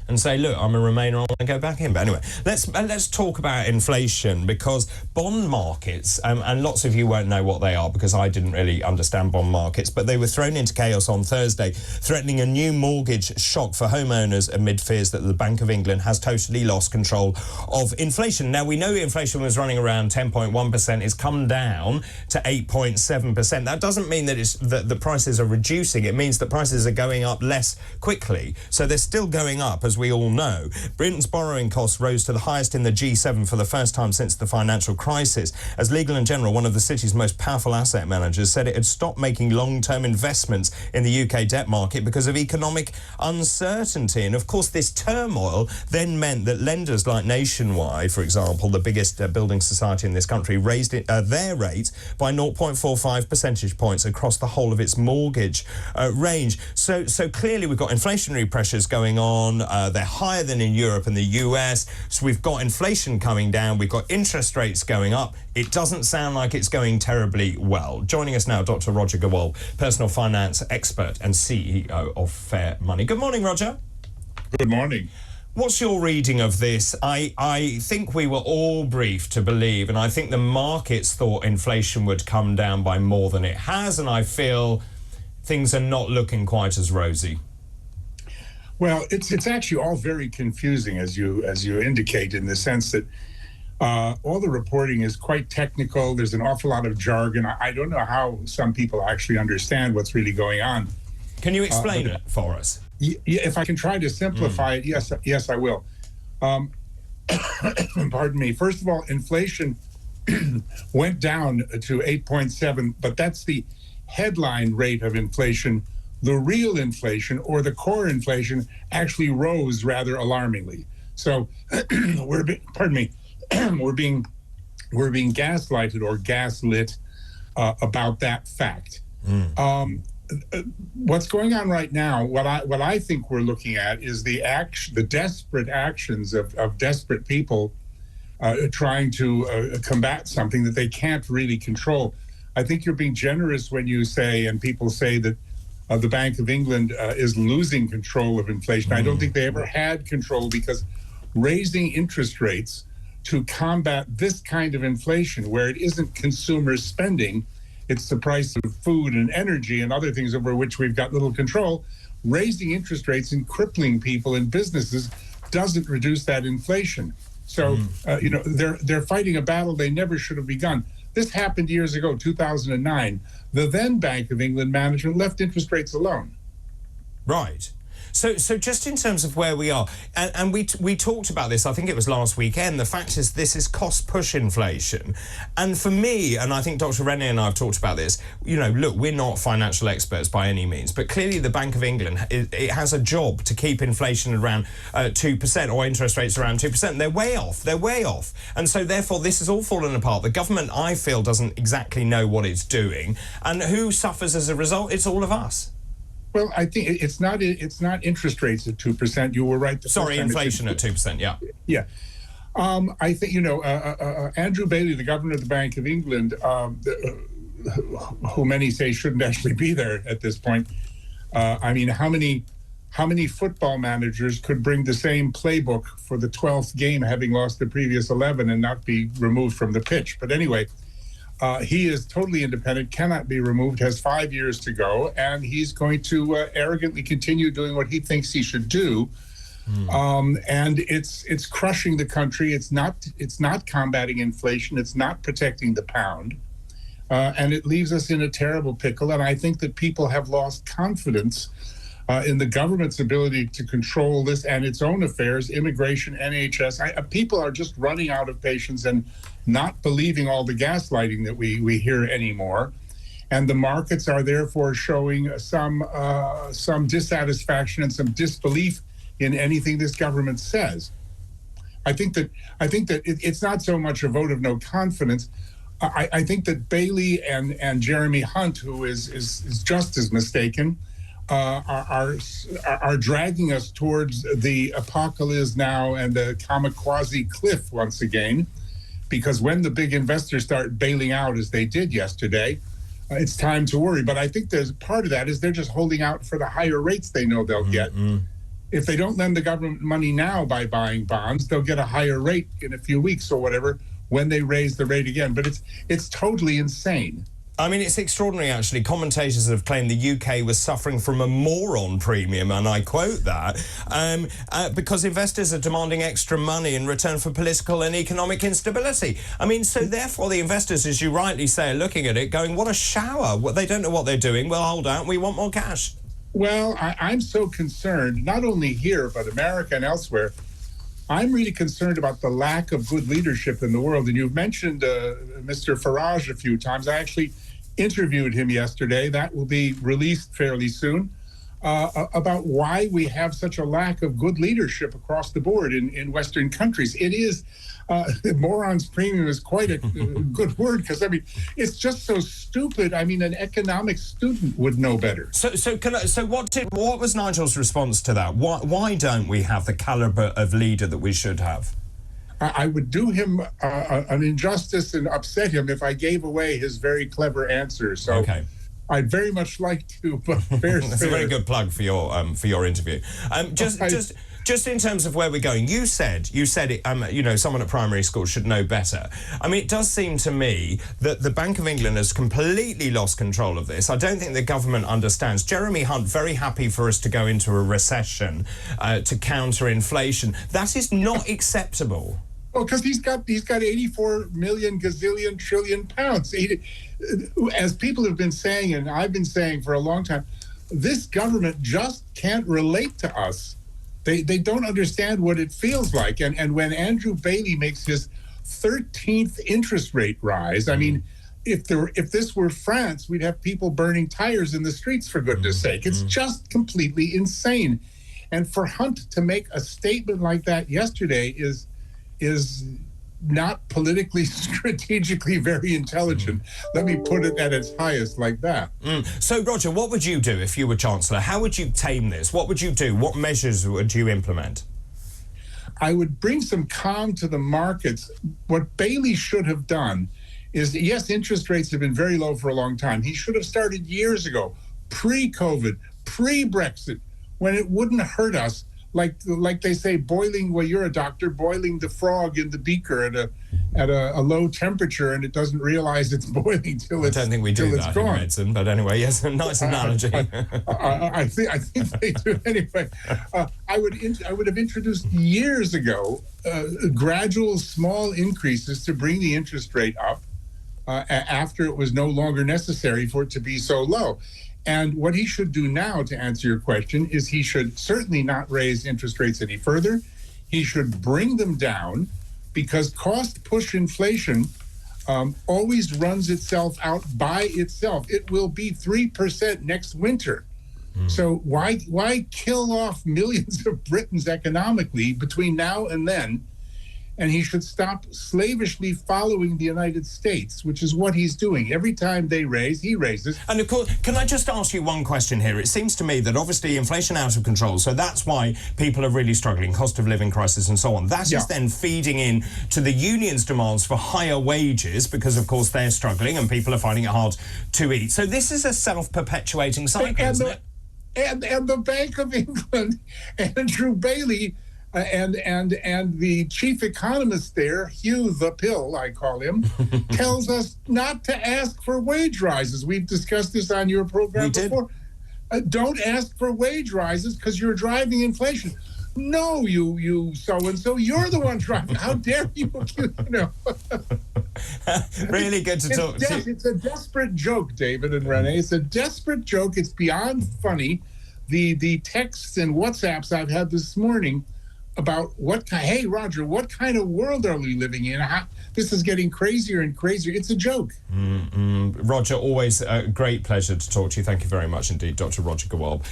and say, look, I'm a Remainer, I want to go back in. But anyway, let's talk about inflation, because bond markets, and lots of you won't know what they are because I didn't really understand bond markets, but they were thrown into chaos on Thursday, threatening a new mortgage shock for homeowners amid fears that the Bank of England has totally lost control of inflation. Now, we know inflation was running around 10.1%. It's come down to 8.7%. That doesn't mean that that the prices are reducing. It means that prices are going up less quickly. So they're still going up, as we all know. Britain's borrowing costs rose to the highest in the G7 for the first time since the financial crisis, as Legal & General, one of the city's most powerful asset managers, said it had stopped making long-term investments in the UK debt market because of economic uncertainty. And of course, this turmoil then meant that lenders like Nationwide, for example, the biggest building society in this country, raised their rates by 0.45 percentage points across the whole of its mortgage range. So clearly we've got inflationary pressures going on. They're higher than in Europe and the US. So we've got inflation coming down. We've got interest rates going up. It doesn't sound like it's going terribly well. Joining us now, Dr. Roger Gewolb, personal finance expert and CEO of Fair Money. Good morning, Roger. Good morning. What's your reading of this? I think we were all briefed to believe, and I think the markets thought inflation would come down by more than it has, and I feel things are not looking quite as rosy. Well, it's actually all very confusing, as you indicate, in the sense that all the reporting is quite technical. There's an awful lot of jargon. I don't know how some people actually understand what's really going on. Can you explain it for us? If I can try to simplify it, yes, I will. Pardon me. First of all, inflation went down to 8.7, but that's the headline rate of inflation. The real inflation, or the core inflation, actually rose rather alarmingly. So we're being gaslighted or gaslit about that fact. What's going on right now, what I think we're looking at is the desperate actions of desperate people trying to combat something that they can't really control. I think you're being generous when you say, and people say, that the Bank of England is losing control of inflation. I don't think they ever had control, because raising interest rates to combat this kind of inflation, where it isn't consumer spending, it's the price of food and energy and other things over which we've got little control, raising interest rates and crippling people and businesses doesn't reduce that inflation. So, they're fighting a battle they never should have begun. This happened years ago, 2009. The then Bank of England management left interest rates alone. Right. So just in terms of where we are, and we talked about this, I think it was last weekend, the fact is this is cost push inflation. And for me, and I think Dr. Rennie and I have talked about this, look, we're not financial experts by any means, but clearly the Bank of England, it has a job to keep inflation around 2% or interest rates around 2%. They're way off. And so therefore this is all fallen apart. The government, I feel, doesn't exactly know what it's doing. And who suffers as a result? It's all of us. Well, I think it's not interest rates at 2%. You were right. Sorry, inflation at 2%. Yeah. Yeah. I think Andrew Bailey, the governor of the Bank of England, who many say shouldn't actually be there at this point. I mean, how many football managers could bring the same playbook for the 12th game, having lost the previous 11, and not be removed from the pitch? But anyway. He is totally independent, cannot be removed, has 5 years to go, and he's going to arrogantly continue doing what he thinks he should do. And it's crushing the country. It's not combating inflation. It's not protecting the pound. And it leaves us in a terrible pickle. And I think that people have lost confidence in the government's ability to control this and its own affairs, immigration, NHS. People are just running out of patience and not believing all the gaslighting that we hear anymore. And the markets are therefore showing some dissatisfaction and some disbelief in anything this government says. I think that it's not so much a vote of no confidence. I think that Bailey and Jeremy Hunt, who is just as mistaken, are dragging us towards the apocalypse now and the kamikaze cliff once again, because when the big investors start bailing out, as they did yesterday, it's time to worry. But I think there's part of that is they're just holding out for the higher rates they know they'll get. if they don't lend the government money now by buying bonds, they'll get a higher rate in a few weeks or whatever when they raise the rate again. But it's totally insane. I mean, it's extraordinary, actually. Commentators have claimed the UK was suffering from a moron premium, and I quote that, because investors are demanding extra money in return for political and economic instability. I mean, so therefore the investors, as you rightly say, are looking at it going, what a shower. They don't know what they're doing. Well, hold out. We want more cash. Well, I'm so concerned, not only here, but America and elsewhere. I'm really concerned about the lack of good leadership in the world. And you've mentioned Mr. Farage a few times. I actually interviewed him yesterday. That will be released fairly soon, about why we have such a lack of good leadership across the board in Western countries. It is, morons premium is quite a good word, because, I mean, it's just so stupid. I mean, an economics student would know better. So what was Nigel's response to that? Why don't we have the caliber of leader that we should have? I would do him an injustice and upset him if I gave away his very clever answer. So okay. I'd very much like to, but that's a very good plug for your interview. Just in terms of where we're going, you said it. You know, someone at primary school should know better. I mean, it does seem to me that the Bank of England has completely lost control of this. I don't think the government understands. Jeremy Hunt, very happy for us to go into a recession to counter inflation. That is not acceptable. Well, because he's got 84 million gazillion trillion pounds. As people have been saying, and I've been saying for a long time, this government just can't relate to us. They don't understand what it feels like. And when Andrew Bailey makes his 13th interest rate rise, I mean, if this were France, we'd have people burning tires in the streets, for goodness sake. It's just completely insane. And for Hunt to make a statement like that yesterday is not politically, strategically very intelligent. Let me put it at its highest like that. So, Roger, what would you do if you were Chancellor? How would you tame this? What would you do? What measures would you implement? I would bring some calm to the markets. What Bailey should have done is, yes, interest rates have been very low for a long time. He should have started years ago, pre-COVID, pre-Brexit, when it wouldn't hurt us. Like they say, boiling. Well, you're a doctor. Boiling the frog in the beaker at a low temperature, and it doesn't realize it's boiling till it's. I don't think we do that in medicine, but anyway, yes, a nice analogy. I think they do anyway. I would have introduced years ago gradual small increases to bring the interest rate up after it was no longer necessary for it to be so low. And what he should do now, to answer your question, is he should certainly not raise interest rates any further. He should bring them down, because cost-push inflation always runs itself out by itself. It will be 3% next winter. So why kill off millions of Britons economically between now and then? And he should stop slavishly following the United States, which is what he's doing. Every time they raise, he raises. And of course, can I just ask you one question here? It seems to me that obviously inflation out of control, so that's why people are really struggling, cost of living crisis and so on. That is then feeding in to the union's demands for higher wages, because of course they're struggling and people are finding it hard to eat. So this is a self-perpetuating cycle, isn't it? And the Bank of England, Andrew Bailey, and the chief economist there, Hugh the Pill, I call him, tells us not to ask for wage rises. We've discussed this on your program before. Don't ask for wage rises because you're driving inflation. No, you so-and-so, you're the one driving. How dare you accuse, Really good to talk to you. It's a desperate joke, David and Renee. It's a desperate joke. It's beyond funny. The texts and WhatsApps I've had this morning about hey, Roger, what kind of world are we living in? This is getting crazier and crazier. It's a joke. Roger, always a great pleasure to talk to you. Thank you very much indeed, Dr. Roger Gewolb.